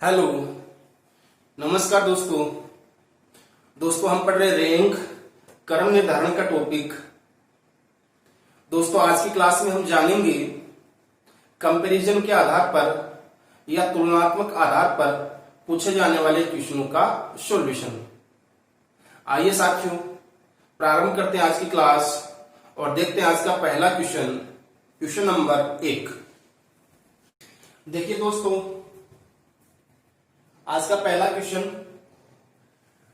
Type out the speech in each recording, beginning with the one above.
Hello, नमस्कार दोस्तों हम पढ़ रहे रैंक क्रम निर्धारण का टॉपिक। दोस्तों आज की क्लास में हम जानेंगे कंपैरिजन के आधार पर या तुलनात्मक आधार पर पूछे जाने वाले क्वेश्चनों का सॉल्यूशन। आइए साथियों प्रारंभ करते हैं आज की क्लास और देखते हैं आज का पहला क्वेश्चन नंबर 1। देखिए दोस्तों, आज का पहला क्वेश्चन,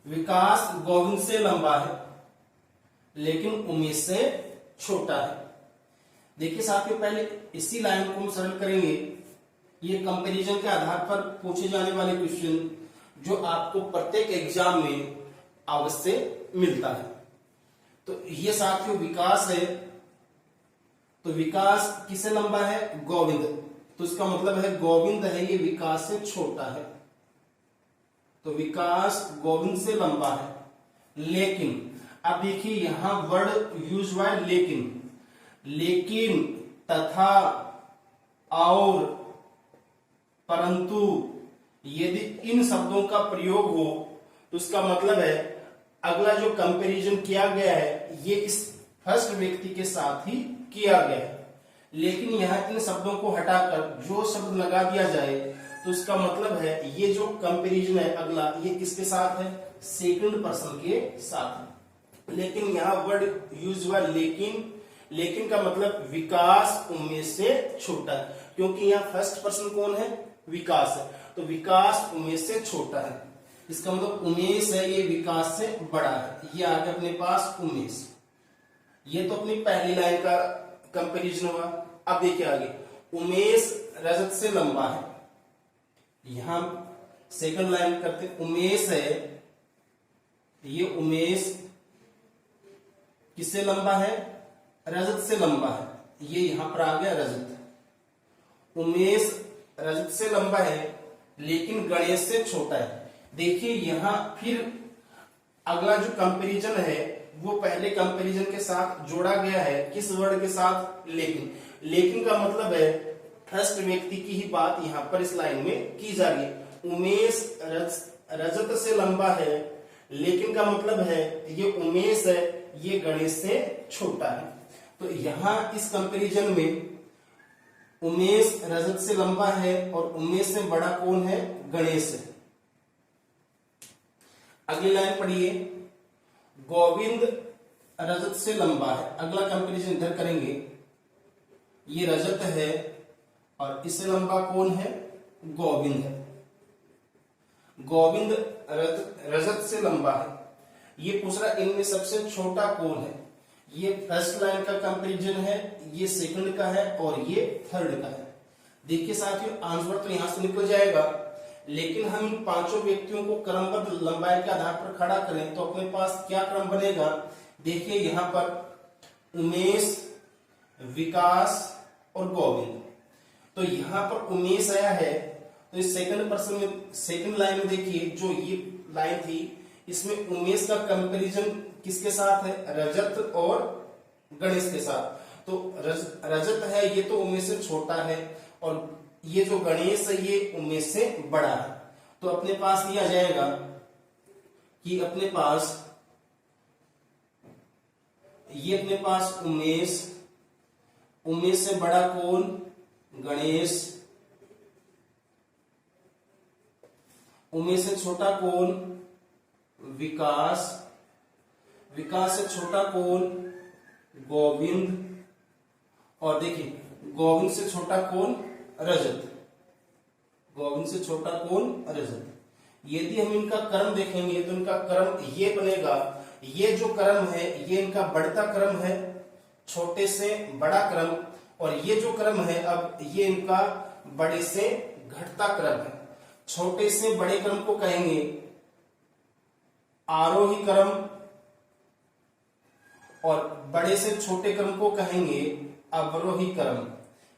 विकास गोविंद से लंबा है लेकिन उमेश से छोटा है। देखिए साथियों, पहले इसी लाइन को हम सरल करेंगे। ये कंपैरिजन के आधार पर पूछे जाने वाले क्वेश्चन जो आपको प्रत्येक एग्जाम में अवश्य मिलता है। तो ये साथियों विकास है, तो विकास किससे लंबा है? गोविंद। तो इसका मतलब है गोविंद है ये विकास से छोटा है, तो विकास गोविंद से लंबा है। लेकिन अब देखिए यहां वर्ड यूज हुआ है लेकिन तथा और परंतु। यदि इन शब्दों का प्रयोग हो तो इसका मतलब है अगला जो कंपैरिजन किया गया है ये इस फर्स्ट व्यक्ति के साथ ही किया गया है। लेकिन यहां इन शब्दों को हटाकर जो शब्द लगा दिया जाए तो इसका मतलब है ये जो कंपैरिजन है अगला ये किसके साथ है? सेकंड पर्सन के साथ है। लेकिन यहां वर्ड यूज हुआ लेकिन का मतलब विकास उमेश से छोटा है, क्योंकि यहां फर्स्ट पर्सन कौन है? विकास है। तो विकास उमेश से छोटा है, इसका मतलब उमेश है ये विकास से बड़ा है। ये आ गया अपने पास उमेश। ये तो अपनी पहली लाइन का कंपैरिजन हुआ। अब देखिए आगे, उमेश रजत से लंबा है। यहां सेकंड लाइन करते, उमेश है ये उमेश किससे लंबा है? रजत से लंबा है। ये यहां पर आ गया रजत। उमेश रजत से लंबा है लेकिन गणेश से छोटा है। देखिए यहां फिर अगला जो कंपैरिजन है वो पहले कंपैरिजन के साथ जोड़ा गया है। किस वर्ड के साथ? लेकिन का मतलब है फर्स्ट व्यक्ति की ही बात यहां पर इस लाइन में की जा रही है। उमेश रजत से लंबा है लेकिन का मतलब है ये उमेश है ये गणेश से छोटा है। तो यहां इस कंपैरिजन में उमेश रजत से लंबा है और उमेश से बड़ा कौन है? गणेश है। अगली लाइन पढ़िए, गोविंद रजत से लंबा है। अगला कंपैरिजन इधर करेंगे, ये रजत है और इससे लंबा कौन है? गोविंद है। गोविंद रजत से लंबा है। ये पूछ रहा इनमें सबसे छोटा कौन है? ये फर्स्ट लाइन का कंपैरिजन है, ये सेकंड का है और ये थर्ड का है। देखिए साथियों, आंसर तो यहां से निकल जाएगा, लेकिन हम इन पांचों व्यक्तियों को क्रमबद्ध लंबाई के आधार पर खड़ा करें तो अपने पास क्या क्रम बनेगा? देखिए यहां पर उमेश, विकास और गोविंद। तो यहां पर उमेश आया है, तो इस सेकंड पर्सन में सेकंड लाइन में देखिए जो ये लाइन थी इसमें उमेश का कंपैरिजन किसके साथ है? रजत और गणेश के साथ। तो रजत है ये तो उमेश से छोटा है और ये जो गणेश है ये उमेश से बड़ा है। तो अपने पास ये आ जाएगा कि अपने पास उमेश से बड़ा कौन? गणेश। उमेश से छोटा कौन? विकास। विकास से छोटा कौन? गोविंद। और देखिए गोविंद से छोटा कौन? रजत। गोविंद से छोटा कौन? रजत। यदि हम इनका क्रम देखेंगे तो इनका क्रम ये बनेगा, ये जो क्रम है ये इनका बढ़ता क्रम है, छोटे से बड़ा क्रम, और ये जो क्रम है अब ये इनका बड़े से घटता क्रम है। छोटे से बड़े क्रम को कहेंगे आरोही क्रम और बड़े से छोटे क्रम को कहेंगे अवरोही क्रम।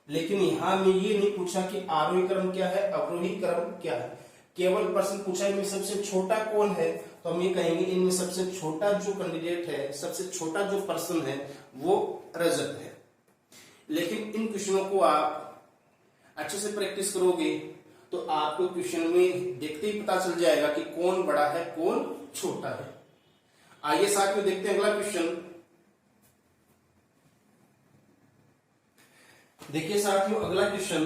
लेकिन यहां में ये नहीं पूछा कि आरोही क्रम क्या है, अवरोही क्रम क्या है। केवल प्रश्न पूछा इनमें सबसे छोटा कौन है, तो हम ये कहेंगे इनमें सबसे छोटा जो कैंडिडेट है, सबसे छोटा जो पर्सन है वो रजत है। लेकिन इन क्वेश्चनों को आप अच्छे से प्रैक्टिस करोगे तो आपको क्वेश्चन में देखते ही पता चल जाएगा कि कौन बड़ा है कौन छोटा है। आइए साथियों देखते हैं अगला क्वेश्चन। देखिए साथियों अगला question,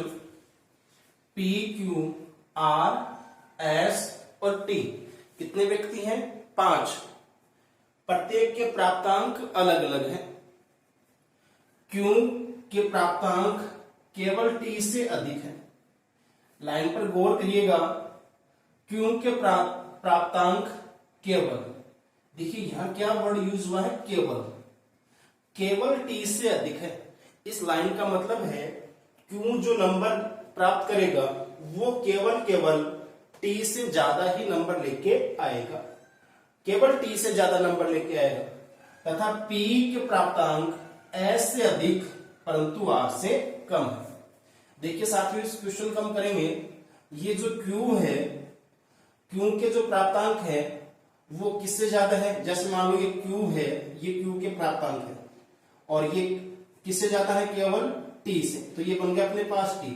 P, Q, R, S और T कितने व्यक्ति हैं? 5। प्रत्येक के प्राप्तांक अलग अलग हैं। Q के प्राप्तांक केवल T से अधिक है। लाइन पर गौर करिएगा, Q के प्राप्तांक केवल, देखिए यहां क्या वर्ड यूज हुआ है? केवल। केवल T से अधिक है। इस लाइन का मतलब है Q जो नंबर प्राप्त करेगा वो केवल T से ज्यादा ही नंबर लेके आएगा, केवल T से ज्यादा नंबर लेके आएगा। तथा P के प्राप्तांक S से अधिक परंतु R से कम है। देखिए साथियों इस क्वेश्चन को हम करेंगे, ये जो Q है, Q के जो प्राप्तांक है वो किससे ज्यादा है? जैसे मान लो ये Q है, ये Q के प्राप्तांक है और ये किससे ज्यादा है? केवल T से। तो ये बन गया अपने पास T,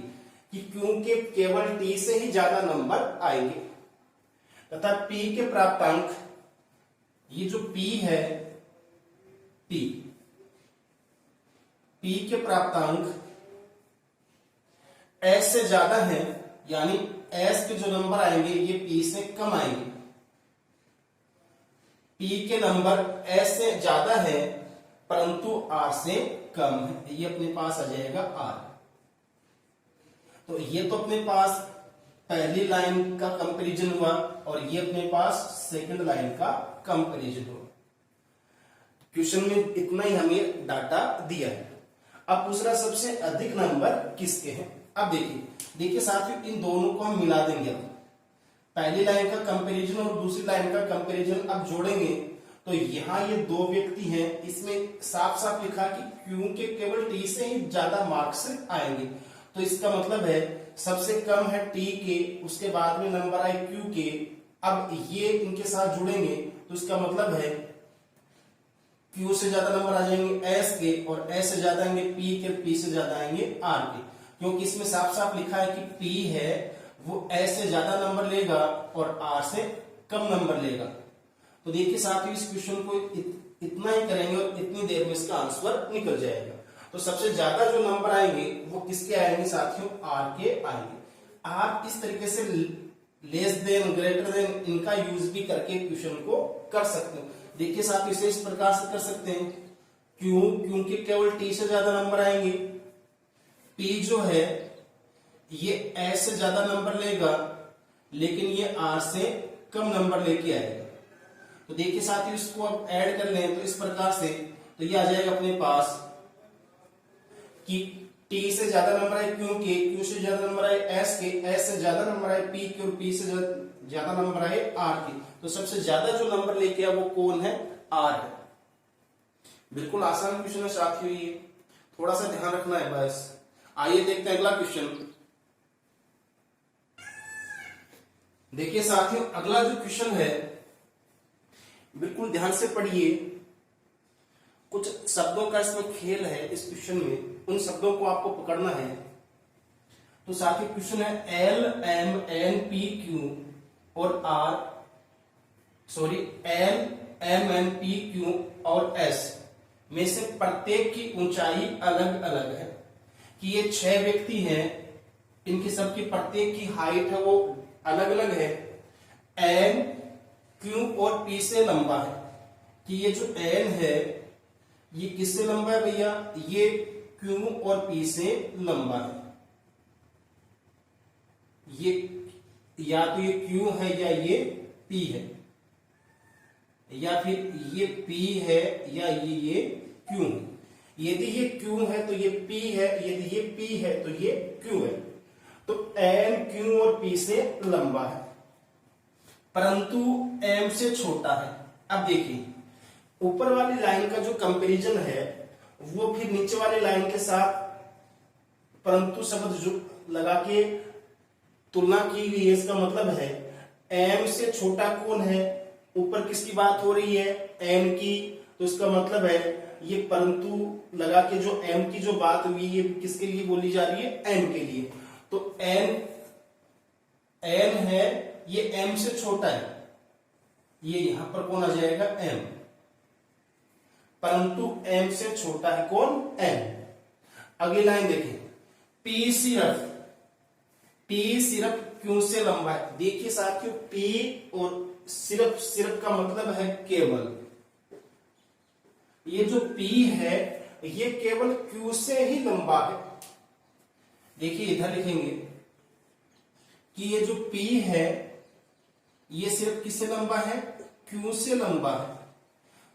कि Q के केवल T से ही ज्यादा नंबर आएंगे। तथा P के प्राप्तांक, ये जो P है P के प्राप्तांक S से ज्यादा है, यानी S के जो नंबर आएंगे ये P से कम आएंगे। P के नंबर S से ज्यादा है परंतु R से कम है, ये अपने पास आ जाएगा R। तो ये तो अपने पास पहली लाइन का कंपैरिजन हुआ और ये अपने पास सेकंड लाइन का कंपैरिजन हुआ। क्वेश्चन में इतना ही हमें डाटा दिया है। अब दूसरा, सबसे अधिक नंबर किसके हैं? अब देखिए साथियों इन दोनों को हम मिला देंगे। अब पहली लाइन का कंपैरिजन और दूसरी लाइन का कंपैरिजन अब जोड़ेंगे तो यहाँ ये दो व्यक्ति हैं, इसमें साफ साफ लिखा कि Q के केवल T से ही ज्यादा मार्क्स आएंगे। तो इसका मतलब है सबसे कम है T के, उसके बाद में नंबर आए Q के। अब ये इनके साथ जुड़ेंगे तो इसका मतलब है Q से ज्यादा नंबर आ जाएंगे S के और S से ज्यादा आएंगे P के, P से ज्यादा आएंगे R के, क्योंकि इसमें साफ साफ लिखा है कि P है वो S से ज्यादा नंबर लेगा और R से कम नंबर लेगा। तो देखिए साथियों इस क्वेश्चन को इतना ही करेंगे और इतनी देर में इसका आंसर निकल जाएगा। तो सबसे ज्यादा जो नंबर आएंगे वो किसके आएंगे साथियों? R के आएंगे। आप इस तरीके से लेस देन, ग्रेटर देन इनका यूज भी करके क्वेश्चन को कर सकते हो। देखिए साथियों इसे इस प्रकार से कर सकते हैं, क्योंकि केवल T से ज्यादा नंबर आएंगे, P जो है ये S से ज्यादा नंबर लेगा लेकिन ये R से कम नंबर लेके आएगा। तो देखिए साथियों इसको अब ऐड कर लें तो इस प्रकार से, तो ये आ जाएगा अपने पास कि T से ज्यादा नंबर आए Q के, Q से ज्यादा नंबर आए S के, S से ज्यादा नंबर आए P के और P से ज्यादा नंबर आए R के। तो सबसे ज्यादा जो नंबर लेके आया वो कौन है? R है। बिल्कुल आसान क्वेश्चन है साथियों, ये थोड़ा सा ध्यान रखना है बस। आइए देखते हैं अगला क्वेश्चन। देखिए साथियों अगला जो क्वेश्चन है बिल्कुल ध्यान से पढ़िए, कुछ शब्दों का इसमें खेल है इस क्वेश्चन में, उन शब्दों को आपको पकड़ना है। तो साथियों क्वेश्चन है L, M, N, P, Q और L, M, N, P, Q और S में से प्रत्येक की ऊंचाई अलग अलग है। कि ये 6 व्यक्ति हैं, इनकी सबकी प्रत्येक की हाइट है वो अलग अलग है। N, Q और P से लंबा है। कि ये जो N है ये किससे लंबा है भैया? ये Q और P से लंबा है। ये या तो ये Q है या ये P है, या फिर ये P है या ये Q है। यदि ये Q है तो ये P है, यदि ये P है तो ये Q है। तो N Q और P से लंबा है परंतु M से छोटा है। अब देखिए ऊपर वाली लाइन का जो कंपैरिजन है वो फिर नीचे वाली लाइन के साथ परंतु शब्द जो लगा के तुलना की हुई है। इसका मतलब है M से छोटा कौन है? ऊपर किसकी बात हो रही है? M की। तो इसका मतलब है ये परंतु लगा के जो M की जो बात हुई ये किसके लिए बोली जा रही है? M के लिए। तो ये m से छोटा है, ये यहां पर कौन आ जाएगा m, परंतु m से छोटा है कौन n। अगली लाइन देखें, p सिर्फ q से लंबा है। देखिए साथियों p और सिर्फ का मतलब है केवल, ये जो p है ये केवल q से ही लंबा है। देखिए इधर लिखेंगे कि ये जो p है ये सिर्फ किससे लंबा है, q से लंबा है।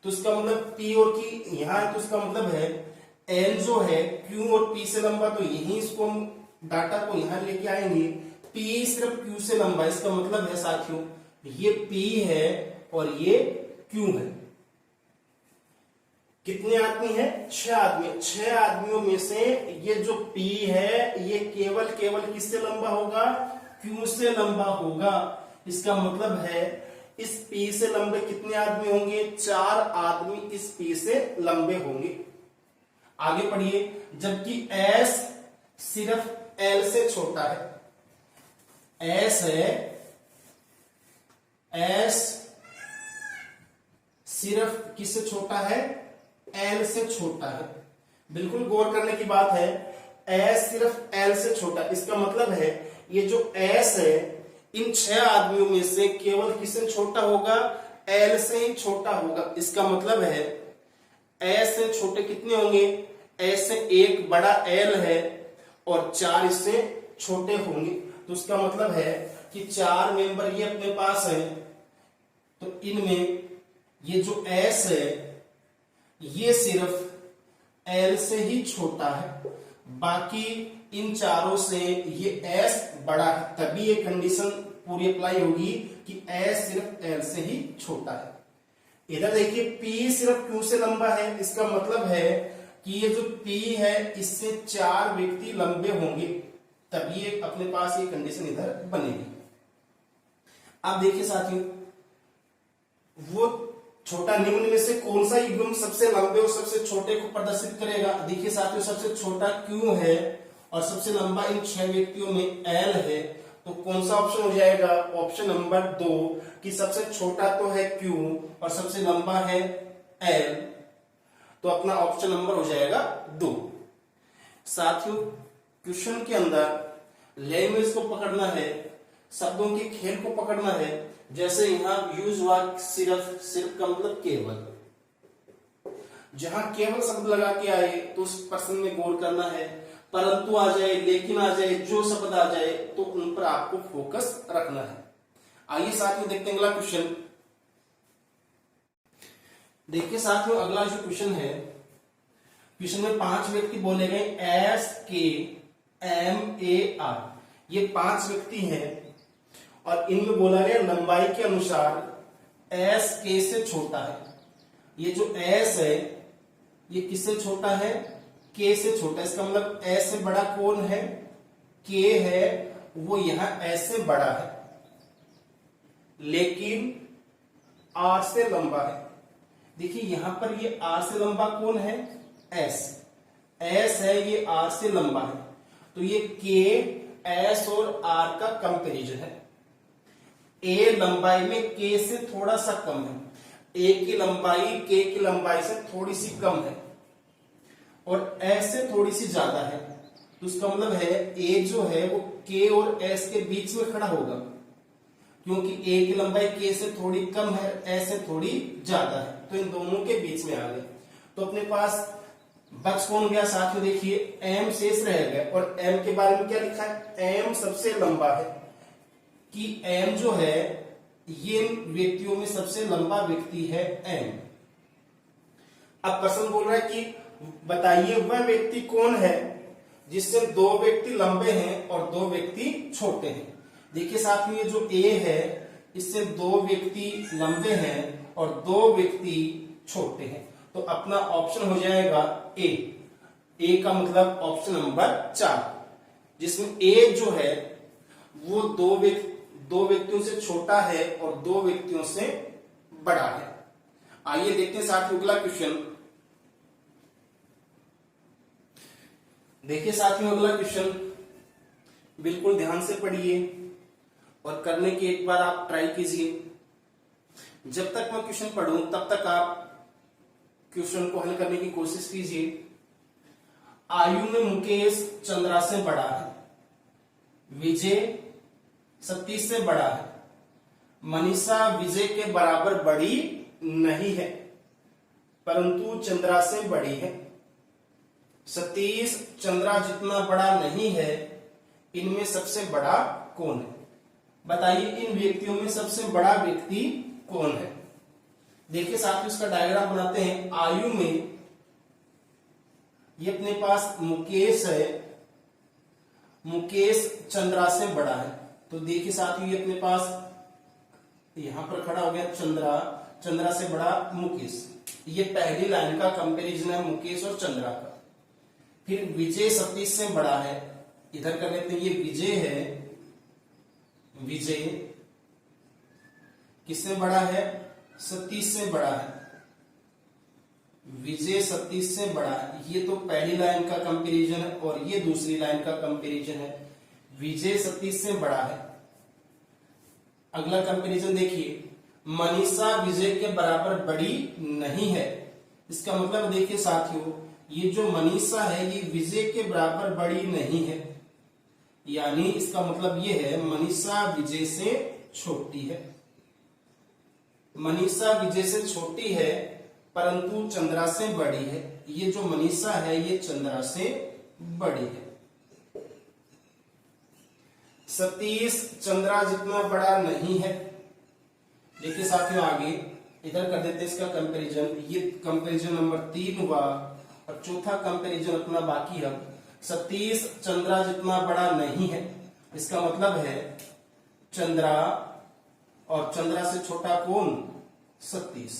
तो इसका मतलब p और q यहां है, तो इसका मतलब है n जो है q और p से लंबा, तो यही इसको हम डाटा को यहां लेके आएंगे। p सिर्फ q से लंबा, इसका मतलब है साथियों ये p है और ये q है। कितने आदमी हैं, 6 आदमी। 6 आदमियों में से ये जो p है ये केवल किससे लंबा होगा, q से लंबा होगा। इसका मतलब है इस p से लंबे कितने आदमी होंगे, 4 आदमी इस p से लंबे होंगे। आगे पढ़िए, जबकि s सिर्फ l से छोटा है। s है, s सिर्फ किससे छोटा है, l से छोटा है। बिल्कुल गौर करने की बात है, s सिर्फ l से छोटा। इसका मतलब है ये जो s है इन 6 आदमियों में से केवल किससे छोटा होगा, l से ही छोटा होगा। इसका मतलब है s से छोटे कितने होंगे, s से एक बड़ा l है और 4 इससे छोटे होंगे। तो इसका मतलब है कि 4 मेंबर ये अपने पास है, तो इनमें ये जो s है ये सिर्फ l से ही छोटा है, बाकी इन चारों से ये s बड़ा है। तभी ये कंडीशन पूरी अप्लाई होगी कि s सिर्फ l से ही छोटा है। इधर देखिए p सिर्फ q से लंबा है। इसका मतलब है कि ये जो p है इससे 4 व्यक्ति लंबे होंगे, तभी ये अपने पास ये कंडीशन इधर बनेगी। अब देखिए साथियों, वो छोटा निम्न में से कौन सा युग्म सबसे लंबे और सबसे छोटे को प्रदर्शित करेगा। देखिए साथियों, सबसे छोटा q है और सबसे लंबा इन 6 व्यक्तियों में l है, तो कौन सा ऑप्शन हो जाएगा, ऑप्शन नंबर 2 कि सबसे छोटा तो है q और सबसे लंबा है l, तो अपना ऑप्शन नंबर हो जाएगा 2। साथियों, क्वेश्चन के अंदर लैंग्वेज को पकड़ना है, शब्दों के खेल को पकड़ना है। जैसे यहाँ यूज हुआ सिर्फ का मतलब केवल, जहां केवल शब्द लगा के आए तो उस प्रश्न में गौर करना है। परंतु आ जाए, लेकिन आ जाए, जो शब्द आ जाए तो उन पर आपको फोकस रखना है। आइए साथियों देखते हैं अगला क्वेश्चन। देखिए साथियों, अगला जो क्वेश्चन है, क्वेश्चन में 5 व्यक्ति बोले गए SKMAR, ये 5 व्यक्ति हैं और इनमें बोला गया लंबाई के अनुसार S K से छोटा है। ये जो S है ये किससे छोटा है, K से छोटा है। इसका मतलब S से बड़ा कौन है, K है, वो यहां S से बड़ा है लेकिन R से लंबा है। देखिए यहां पर ये R से लंबा कौन है, S है, ये R से लंबा है, तो ये K S और R का कंपैरिजन है। A लंबाई में K से थोड़ा सा कम है, A की लंबाई K की लंबाई से थोड़ी सी कम है और S से थोड़ी सी ज्यादा है। तो इसका मतलब है A जो है वो K और S के बीच में खड़ा होगा, क्योंकि A की लंबाई K से थोड़ी कम है, S से थोड़ी ज्यादा है, तो इन दोनों के बीच में आ गए। तो अपने पास बच कौन गया साथियों, देखिए M शेष रह गया। और M के बारे में क्या लिखा है, M सबसे लंबा है, कि M जो है ये व्यक्तियों में सबसे लंबा व्यक्ति है M। अब प्रश्न बोल रहा है कि बताइए वह व्यक्ति कौन है जिससे 2 व्यक्ति लंबे हैं और 2 व्यक्ति छोटे हैं। देखिए साथियों, ये जो A है इससे 2 व्यक्ति लंबे हैं और 2 व्यक्ति छोटे हैं, तो अपना ऑप्शन हो जाएगा A का मतलब ऑप्शन नंबर 4, जिसमें A जो है वो 2 व्यक्तियों से छोटा है और 2 व्यक्तियों से बड़ा है। आइए देखते हैं साथियों अगला क्वेश्चन। देखिए साथियों अगला क्वेश्चन, बिल्कुल ध्यान से पढ़िए। और करने की एक बार आप ट्राई कीजिए। जब तक मैं क्वेश्चन पढ़ूं तब तक आप क्वेश्चन को हल करने की कोशिश कीजिए। आयु में मुकेश चंद्रा से बड़ा है, विजय सतीश से बड़ा है, मनीषा विजय के बराबर बड़ी नहीं है परंतु चंद्रा से बड़ी है। सतीश चंद्रा जितना बड़ा नहीं है, इनमें सबसे बड़ा कौन है? बताइए इन व्यक्तियों में सबसे बड़ा व्यक्ति कौन है? देखिए साथियों इसका डायग्राम बनाते हैं। आयु में ये अपने पास मुकेश है, मुकेश चंद्रा से बड़ा है। तो देखिए साथियों ये अपने पास यहां पर खड़ा हो गया चंद्रा, चंद्रा से बड़ा मुकेश। ये पहली लाइन का कंपैरिजन है मुकेश और चंद्रा का। फिर विजय सतीश से बड़ा है, इधर कर लेते हैं, ये विजय है, विजय किससे बड़ा है? सतीश से बड़ा है, विजय सतीश से बड़ा है। ये तो पहली लाइन का कंपैरिजन है और ये दूसरी लाइन का कंपैरिजन है, विजय सतीश से बड़ा है। अगला कंपैरिजन देखिए, मनीषा विजय के बराबर बड़ी नहीं है। इसका मतलब देखिए साथियों, ये जो मनीषा है ये विजय के बराबर बड़ी नहीं है, यानी इसका मतलब ये है मनीषा विजय से छोटी है। मनीषा विजय से छोटी है परंतु चंद्रा से बड़ी है। ये जो मनीषा है ये चंद्रा से बड़ी है। सतीश चंद्रा जितना बड़ा नहीं है। देखिए साथियों आगे इधर कर देते हैं इसका कंपैरिजन। ये कंपैरिजन नंबर 3 हुआ और चौथा कंपैरिजन अपना बाकी है। सतीश चंद्रा जितना बड़ा नहीं है, इसका मतलब है चंद्रा और चंद्रा से छोटा कौन? सतीश।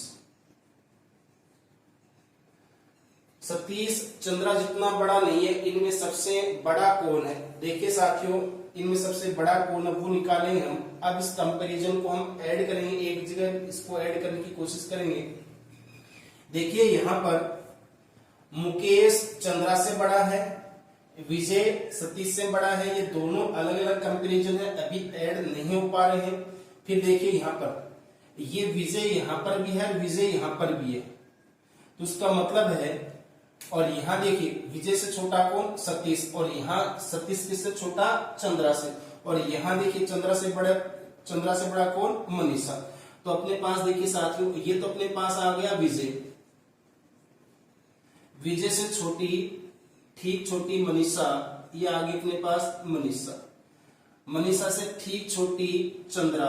सतीश चंद्रा जितना बड़ा नहीं है, इनमें सबसे बड़ा कौन है? देखिए साथियों इनमें सबसे बड़ा कौन है वो निकालेंगे हम। अब इस कंपैरिजन को हम ऐड करेंगे, एक जगह इसको ऐड करने की कोशिश करेंगे। देखिए यहां पर मुकेश चंद्रा से बड़ा है, विजय सतीश से बड़ा है। ये दोनों अलग अलग कंपैरिजन है, अभी ऐड नहीं हो पा रहे हैं। फिर देखिए यहां पर ये विजय यहां पर भी है, विजय यहां पर भी है, तो उसका मतलब है। और यहां देखिए विजय से छोटा कौन? सतीश। और यहाँ सतीश किससे छोटा? चंद्रा से। और यहाँ देखिए चंद्रा से बड़ा कौन? मनीषा। तो अपने पास देखिए साथियों ये तो अपने पास आ गया विजय, विजय से छोटी ठीक छोटी मनीषा, ये आगे अपने पास मनीषा, मनीषा से ठीक छोटी चंद्रा।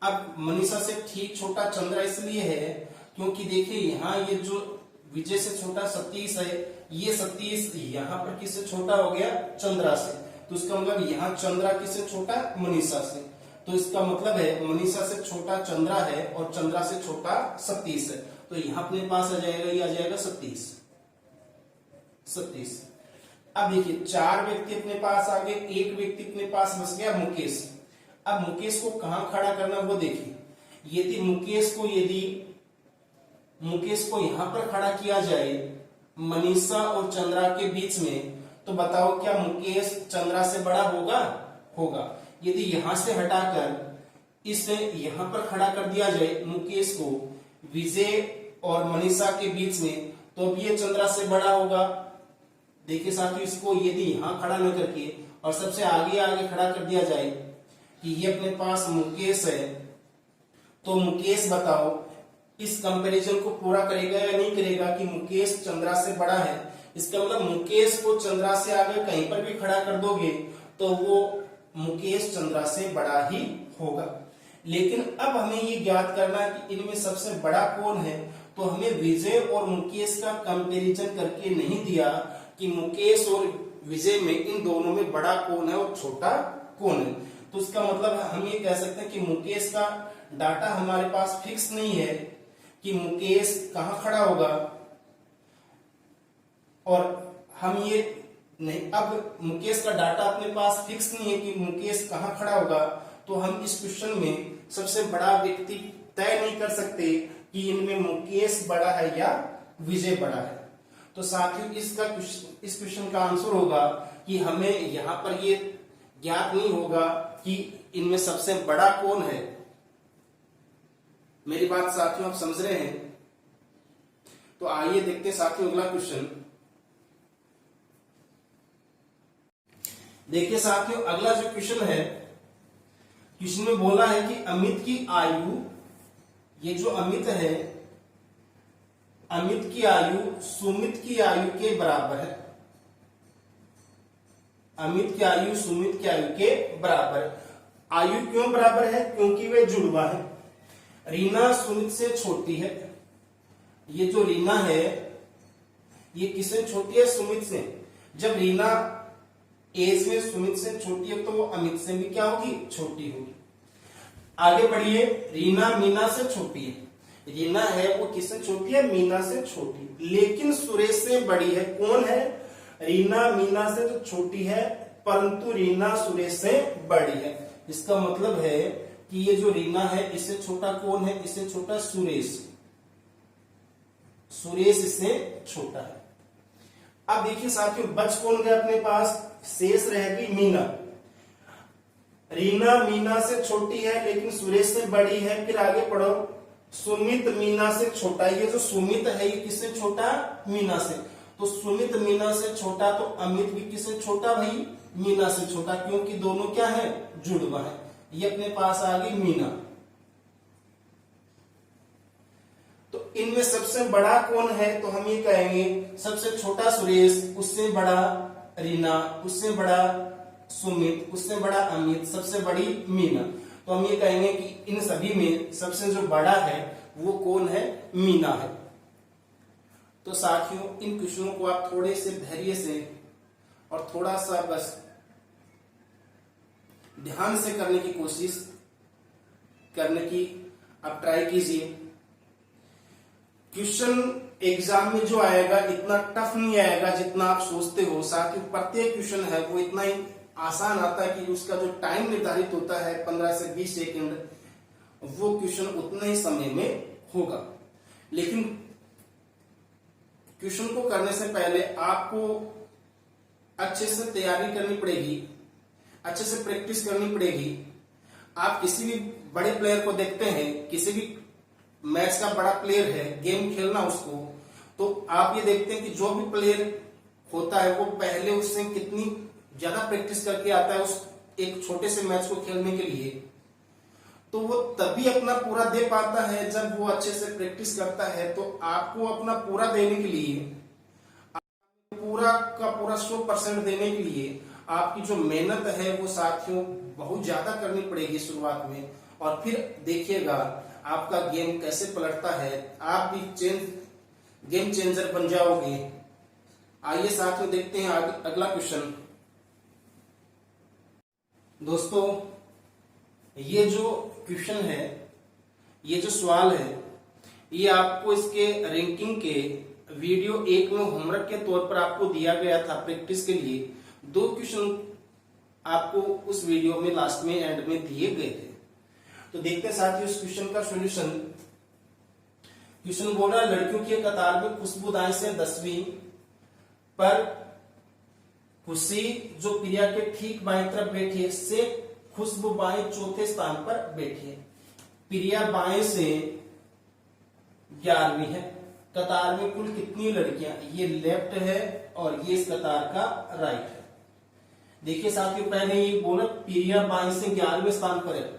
अब मनीषा से ठीक छोटा चंद्रा इसलिए है क्योंकि देखिए यहाँ ये जो विजय से छोटा सतीश है, ये सतीश यहाँ पर किससे छोटा हो गया? चंद्रा से। तो इसका मतलब यहाँ चंद्रा किससे छोटा? मनीषा से। तो इसका मतलब है मनीषा से छोटा चंद्रा है और चंद्रा से छोटा सतीश है। तो यहाँ अपने पास आ जाएगा, ये आ जाएगा सतीश। सतीश। अब देखिए 4 व्यक्ति अपने पास आ गए, एक व्यक्ति अपने पास बच गया मुकेश। अब मुकेश को कहां खड़ा करना वो देखिए। यदि मुकेश को यहां पर खड़ा किया जाए मनीषा और चंद्रा के बीच में, तो बताओ क्या मुकेश चंद्रा से बड़ा होगा? होगा। यदि यहां से हटाकर इसे यहां पर खड़ा कर दिया जाए मुकेश को विजय और मनीषा के बीच में, तो अब ये चंद्रा से बड़ा होगा। देखिए साथियों इसको यदि यहां खड़ा न करके और सबसे आगे आगे खड़ा कर दिया जाए कि ये अपने पास मुकेश है, तो मुकेश बताओ इस कंपैरिजन को पूरा करेगा या नहीं करेगा कि मुकेश चंद्रा से बड़ा है? इसका मतलब मुकेश को चंद्रा से आगे कहीं पर भी खड़ा कर दोगे तो वो मुकेश चंद्रा से बड़ा ही होगा। लेकिन अब हमें ये ज्ञात करना है कि इनमें सबसे बड़ा कौन है। तो हमें विजय और मुकेश का कंपैरिजन करके नहीं दिया कि मुकेश और विजय में इन दोनों में बड़ा कौन है और छोटा कौन है। तो इसका मतलब हम ये कह सकते हैं कि मुकेश का डाटा हमारे पास फिक्स नहीं है कि मुकेश कहां खड़ा होगा, और हम ये नहीं, अब मुकेश का डाटा अपने पास फिक्स नहीं है कि मुकेश कहां खड़ा होगा, तो हम इस क्वेश्चन में सबसे बड़ा व्यक्ति तय नहीं कर सकते कि इनमें मुकेश बड़ा है या विजय बड़ा है। तो साथियों इस क्वेश्चन का आंसर होगा कि हमें यहाँ पर ये ज्ञात नहीं होगा कि इनमें सबसे बड़ा कौन है। मेरी बात साथियों आप समझ रहे हैं? तो आइए देखते हैं साथियों अगला क्वेश्चन। देखिए साथियों अगला जो क्वेश्चन है, क्वेश्चन में बोला है कि अमित की आयु, ये जो अमित है, अमित की आयु सुमित की आयु के बराबर है। अमित की आयु सुमित की आयु के बराबर। आयु क्यों बराबर है? क्योंकि वे जुड़वा है। रीना सुमित से छोटी है। ये जो रीना है ये किससे छोटी है? सुमित से। जब रीना एज में सुमित से छोटी है तो वो अमित से भी क्या होगी? छोटी होगी। आगे बढ़िए, रीना मीना से छोटी है। रीना है वो किससे छोटी है? मीना से छोटी, लेकिन सुरेश से बड़ी है। कौन है? रीना मीना से तो छोटी है परंतु रीना सुरेश से बड़ी है। इसका मतलब है कि ये जो रीना है इससे छोटा कौन है? इससे छोटा सुरेश। सुरेश इससे छोटा है। अब देखिए साथियों बच कौन गया अपने पास? शेष रह गई मीना। रीना मीना से छोटी है लेकिन सुरेश से बड़ी है। फिर आगे पढ़ो, सुमित मीना से छोटा। ये जो सुमित है ये किससे छोटा? मीना से। तो सुमित मीना से छोटा तो अमित भी किससे छोटा? भाई मीना से छोटा, क्योंकि दोनों क्या है? जुड़वा है। ये अपने पास आ गई मीना। तो इनमें सबसे बड़ा कौन है? तो हम ये कहेंगे सबसे छोटा सुरेश, उससे बड़ा रीना, उससे बड़ा सुमित, उससे बड़ा अमित, सबसे बड़ी मीना। तो हम ये कहेंगे कि इन सभी में सबसे जो बड़ा है वो कौन है? मीना है। तो साथियों इन क्वेश्चनों को आप थोड़े से धैर्य से और थोड़ा सा बस ध्यान से करने की कोशिश करने की आप ट्राई कीजिए। क्वेश्चन एग्जाम में जो आएगा इतना टफ नहीं आएगा जितना आप सोचते हो। साथियों प्रत्येक क्वेश्चन है वो इतना ही आसान आता है कि उसका जो टाइम निर्धारित होता है 15 से 20 सेकंड, वो क्वेश्चन उतने ही समय में होगा। लेकिन क्वेश्चन को करने से पहले आपको अच्छे से तैयारी करनी पड़ेगी, अच्छे से प्रैक्टिस करनी पड़ेगी। आप किसी भी बड़े प्लेयर को देखते हैं, किसी भी मैच का बड़ा प्लेयर है, गेम खेलना उसको, तो आप ये देखते हैं कि जो भी प्लेयर होता है वो पहले उससे कितनी ज्यादा प्रैक्टिस करके आता है उस एक छोटे से मैच को खेलने के लिए। तो वो तभी अपना पूरा दे पाता है जब वो अच्छे से प्रैक्टिस करता है। तो आपको अपना पूरा देने के लिए, पूरा का पूरा 100% देने के लिए आपकी जो मेहनत है वो साथियों बहुत ज्यादा करनी पड़ेगी शुरुआत में। और फिर देखिएगा आपका गेम कैसे पलटता है, आप भी गेम चेंजर बन जाओगे। आइए साथियों देखते हैं अगला क्वेश्चन। दोस्तों ये जो क्वेश्चन है, ये जो सवाल है, ये आपको इसके रैंकिंग के वीडियो 1 में होमवर्क के तौर पर आपको दिया गया था प्रैक्टिस के लिए। 2 क्वेश्चन आपको उस वीडियो में लास्ट में एंड में दिए गए थे। तो देखते हैं साथियों इस क्वेश्चन का सॉल्यूशन। क्वेश्चन बोल रहा है लड़कियों की कतार में खुशबूदाएं से 10वीं पर खुशी जो प्रिया के ठीक बाएं तरफ बैठी है से खुशबू बाएं चौथे स्थान पर बैठी है। प्रिया बाएं से 11वीं है। कतार में कुल कितनी लड़कियां? ये लेफ्ट है और ये इस कतार का राइट है। देखिए साथियों पहले ये बोला प्रिया बाएं से 11वें स्थान पर है।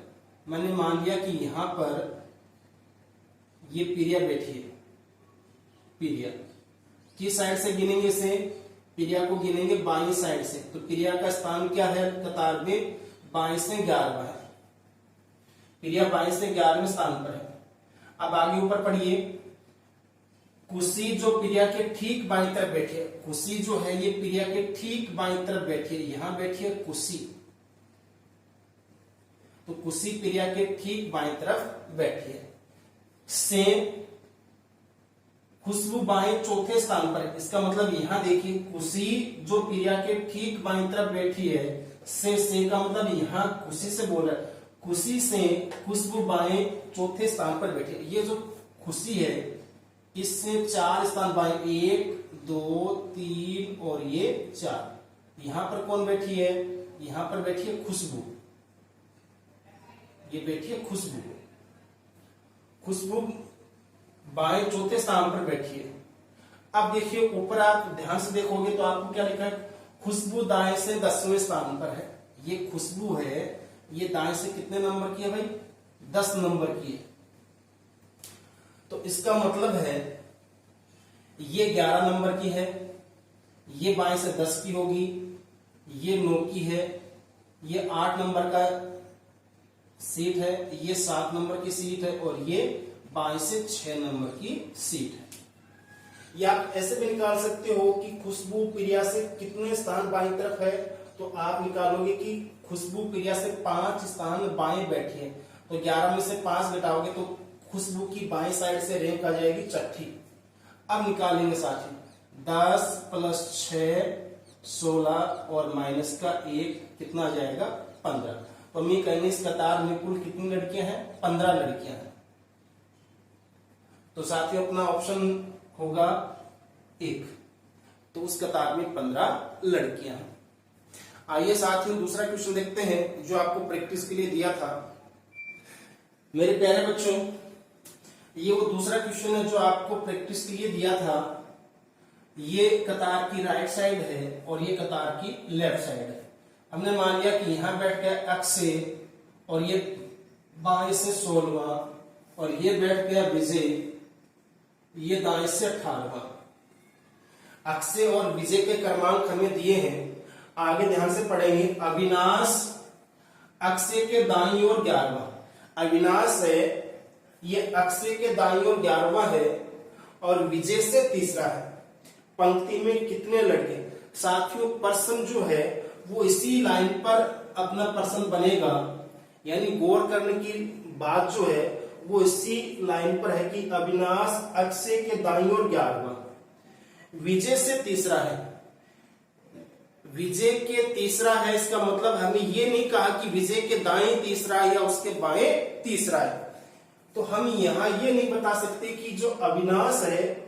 मैंने मान लिया कि यहां पर ये प्रिया बैठी है। प्रिया किस साइड से गिनेंगे? इसे प्रिया को गिनेंगे बाईं साइड से। तो प्रिया का स्थान क्या है कतार में? बाईं से 11वां है। प्रिया बाईं से 11वें स्थान पर है। अब आगे ऊपर पढ़िए, खुशी जो प्रिया के ठीक बाईं तरफ बैठी है। खुशी जो है ये प्रिया के ठीक बाईं तरफ बैठी है, यहां बैठी है खुशी। तो खुशी प्रिया के ठीक बाईं तरफ बैठी है। सेम खुशबू बाएं चौथे स्थान पर है। इसका मतलब यहां देखिए खुशी जो प्रिया के ठीक बाईं तरफ बैठी है, से का मतलब यहां खुशी से बोल रहा है। खुशी से खुशबू बाएं चौथे स्थान पर बैठी है। ये जो खुशी है इससे 4 स्थान बाएं, 1 2 3 और ये 4। यहां पर कौन बैठी है? यहां पर बैठी है खुशबू, ये बैठी है खुशबू, खुशबू बाएं चौथे स्थान पर बैठी है। अब देखिए ऊपर आप ध्यान से देखोगे तो आपको क्या लिखा है, खुशबू दाएं से 10वें स्थान पर है। ये खुशबू है, ये दाएं से कितने नंबर की है भाई, 10 नंबर की है। तो इसका मतलब है ये 11 नंबर की है, ये बाएं से 10 की होगी, ये 9 की है, ये 8 नंबर का सीट है, ये 7 नंबर की सीट है और ये बाएं से 6 नंबर की सीट है। या आप ऐसे भी निकाल सकते हो कि खुशबू प्रिया से कितने स्थान बाएं तरफ है, तो आप निकालोगे कि खुशबू प्रिया से 5 स्थान बाएं बैठी है, तो 11 में से 5 घटाओगे तो खुशबू की बाएं साइड से रैंक आ जाएगी छठी। अब निकालेंगे साथी, 10 + 6 16 और माइनस का 1 कितना आ जाएगा, 15। तो हम ये कहेंगे इस कतार में कुल कितनी लड़कियां हैं, 15 लड़कियां हैं। तो साथियों अपना ऑप्शन होगा 1, तो उस कतार में 15 लड़कियां हैं। आइए साथियों दूसरा क्वेश्चन देखते हैं जो आपको प्रैक्टिस के लिए दिया था। मेरे प्यारे बच्चों, ये वो दूसरा क्वेश्चन है जो आपको प्रैक्टिस के लिए दिया था। ये कतार की राइट साइड है और ये कतार की लेफ्ट साइड है। हमने मान लिया कि यहां बैठ गया x से और ये बाएं से 16वां और ये बैठ गया विजय, ये दाएं से 18वां। अक्षय और विजय के क्रमांक हमें दिए हैं, आगे ध्यान से पढ़ेंगे। अविनाश अक्षय के दाईं ओर 11वां, अविनाश है ये अक्षय के दाईं ओर 11वां है और विजय से तीसरा है। पंक्ति में कितने लड़के, साथियों प्रश्न जो है वो इसी लाइन पर अपना प्रश्न बनेगा, यानी गौर करने की बात जो है वो इसी लाइन पर है कि अविनाश अक्षय के दाईं ओर 11वां, विजय से तीसरा है। विजय के तीसरा है, इसका मतलब हमें ये नहीं कहा कि विजय के दाएं तीसरा है या उसके बाएं तीसरा है। तो हम यहां ये नहीं बता सकते कि जो अविनाश है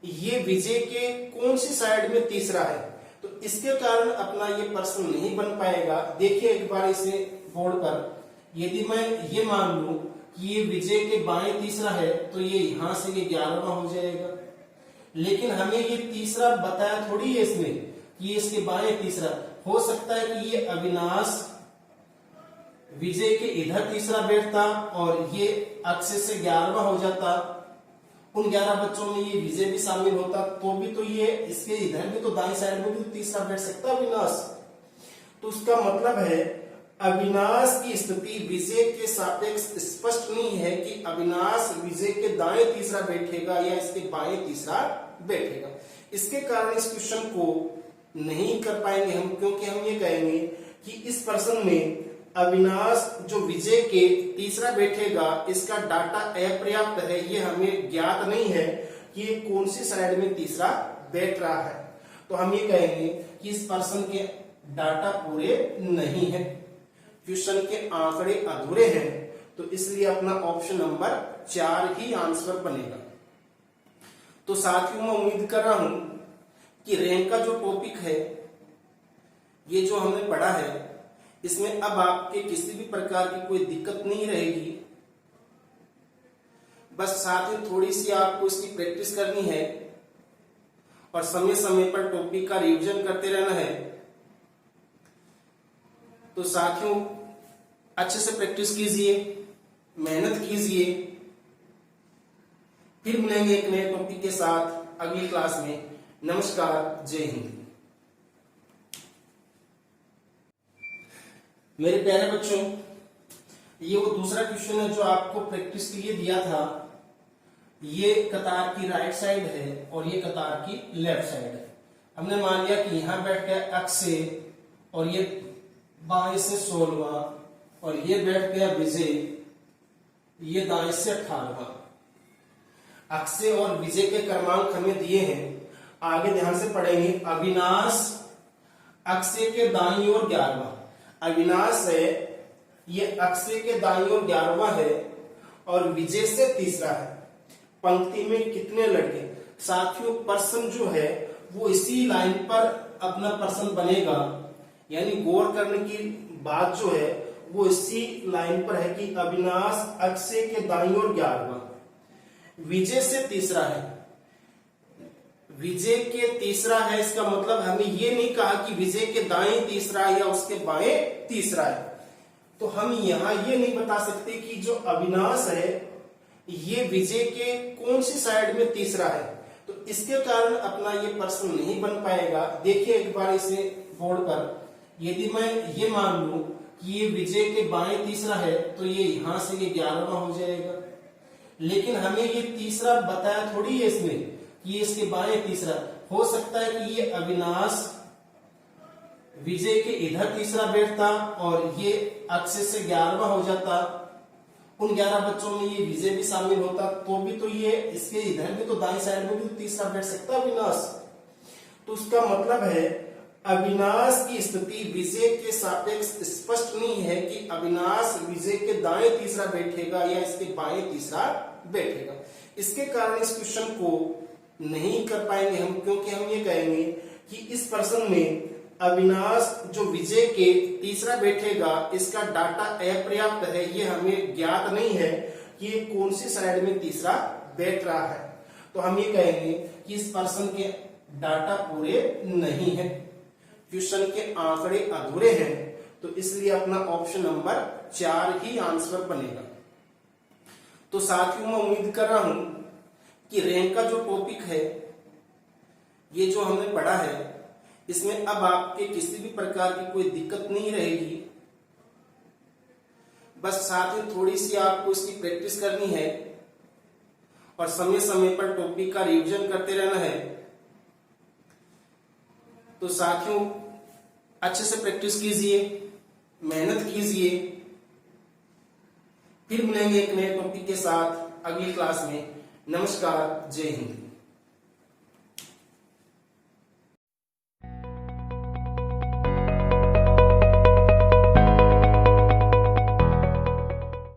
ये विजय के कौन सी साइड में तीसरा है, तो इसके कारण अपना ये प्रश्न नहीं बन पाएगा। देखिए एक बार इसे बोर्ड पर, यदि मैं ये मान लूं कि ये विजय के बाएं तीसरा है तो ये यहां से ये 11वां हो जाएगा, लेकिन हमें ये तीसरा बताया थोड़ी है इसमें कि ये इसके बाएं तीसरा। हो सकता है कि ये अविनाश विजय के इधर तीसरा बैठता और ये अक्षय से 11वां हो जाता, उन 11 बच्चों में ये विजय भी शामिल होता, तो भी तो ये इसके इधर भी तो दाईं साइड में भी तो तीसरा बैठ सकता अविनाश। तो उसका मतलब है अविनाश की स्थिति विजय के सापेक्ष स्पष्ट नहीं है कि अविनाश विजय के दाएं तीसरा बैठेगा या इसके बाएं तीसरा बैठेगा। इसके कारण इस क्वेश्चन को नहीं कर पाएंगे हम, क्योंकि हम ये कहेंगे कि इस प्रश्न में अविनाश जो विजय के तीसरा बैठेगा इसका डाटा अपर्याप्त है, ये हमें ज्ञात नहीं है कि ये कौन सी साइड में तीसरा बैठ रहा है। तो हम ये कहेंगे कि इस प्रश्न के डाटा पूरे नहीं है, क्वेश्चन के आंकड़े अधूरे हैं, तो इसलिए अपना ऑप्शन नंबर 4 ही आंसर बनेगा। तो साथियों मैं उम्मीद कर रहा हूं कि रैंक का जो टॉपिक है ये जो हमने पढ़ा है इसमें अब आपके किसी भी प्रकार की कोई दिक्कत नहीं रहेगी। बस साथ ही थोड़ी सी आपको इसकी प्रैक्टिस करनी है और समय समय पर टॉपिक का रिवीजन करते रहना है। तो साथियों अच्छे से प्रैक्टिस कीजिए, मेहनत कीजिए, फिर मिलेंगे एक नए टॉपिक के साथ अगली क्लास में। नमस्कार, जय हिंद। मेरे प्यारे बच्चों, ये वो दूसरा क्वेश्चन है जो आपको प्रैक्टिस के लिए दिया था। ये कतार की राइट साइड है और ये कतार की लेफ्ट साइड है। हमने मान लिया कि यहां बैठ गया अक्षय और ये बाएं से 16वां और ये बैठ गया विजय, ये दाएं से 18वां। अक्षय और विजय के क्रमांक हमें दिए हैं, आगे ध्यान से पढ़ेंगे। अविनाश अक्षय के दाईं ओर 11वां, अविनाश है ये अक्षय के दाईं ओर 11वां है और विजय से तीसरा है। पंक्ति में कितने लड़के, साथियों प्रश्न जो है वो इसी लाइन पर अपना प्रश्न बनेगा, यानी गौर करने की बात जो है वो इसी लाइन पर है कि अविनाश अक्षय के दाईं ओर 11वां, विजय से तीसरा है। विजय के तीसरा है, इसका मतलब हमें ये नहीं कहा कि विजय के दाएं तीसरा या उसके बाएं तीसरा है। तो हम यहां ये नहीं बता सकते कि जो अविनाश है ये विजय के कौन सी साइड में तीसरा है, तो इसके कारण अपना ये प्रश्न नहीं बन पाएगा। देखिए एक बार इसे बोर्ड पर, यदि मैं ये मान लूं कि ये विजय के बाएं तीसरा है तो ये यहां से ये 11वां हो जाएगा, लेकिन हमें ये तीसरा बताया थोड़ी है इसमें कि ये इसके बाएं तीसरा। हो सकता है कि ये अविनाश विजय के इधर तीसरा बैठता और ये अक्षय से 11वां हो जाता, उन 11 बच्चों में ये विजय भी शामिल होता, तो भी तो ये इसके इधर भी तो दाएं साइड में भी तो तीसरा बैठ सकता अविनाश। तो उसका मतलब है अविनाश की स्थिति विजय के सापेक्ष स्पष्ट नहीं है कि अविनाश विजय के दाएं तीसरा बैठेगा या इसके बाएं तीसरा बैठेगा। इसके कारण इस क्वेश्चन को नहीं कर पाएंगे हम, क्योंकि हम ये कहेंगे कि इस प्रश्न में अविनाश जो विजय के तीसरा बैठेगा इसका डाटा अपर्याप्त है, ये हमें ज्ञात नहीं है कि ये कौन सी साइड में तीसरा बैठ रहा है। तो हम ये कहेंगे कि इस प्रश्न के डाटा पूरे नहीं है, क्वेश्चन के आंकड़े अधूरे हैं, तो इसलिए अपना ऑप्शन नंबर 4 ही आंसर बनेगा। तो साथियों मैं उम्मीद कर रहा हूं कि रैंक का जो टॉपिक है ये जो हमने पढ़ा है इसमें अब आपके किसी भी प्रकार की कोई दिक्कत नहीं रहेगी। बस साथ ही थोड़ी सी आपको इसकी प्रैक्टिस करनी है और समय समय पर टॉपिक का रिवीजन करते रहना है। तो साथियों अच्छे से प्रैक्टिस कीजिए, मेहनत कीजिए। फिर मिलेंगे एक नए टॉपिक के साथ अगली क्लास में। नमस्कार, जय हिंद।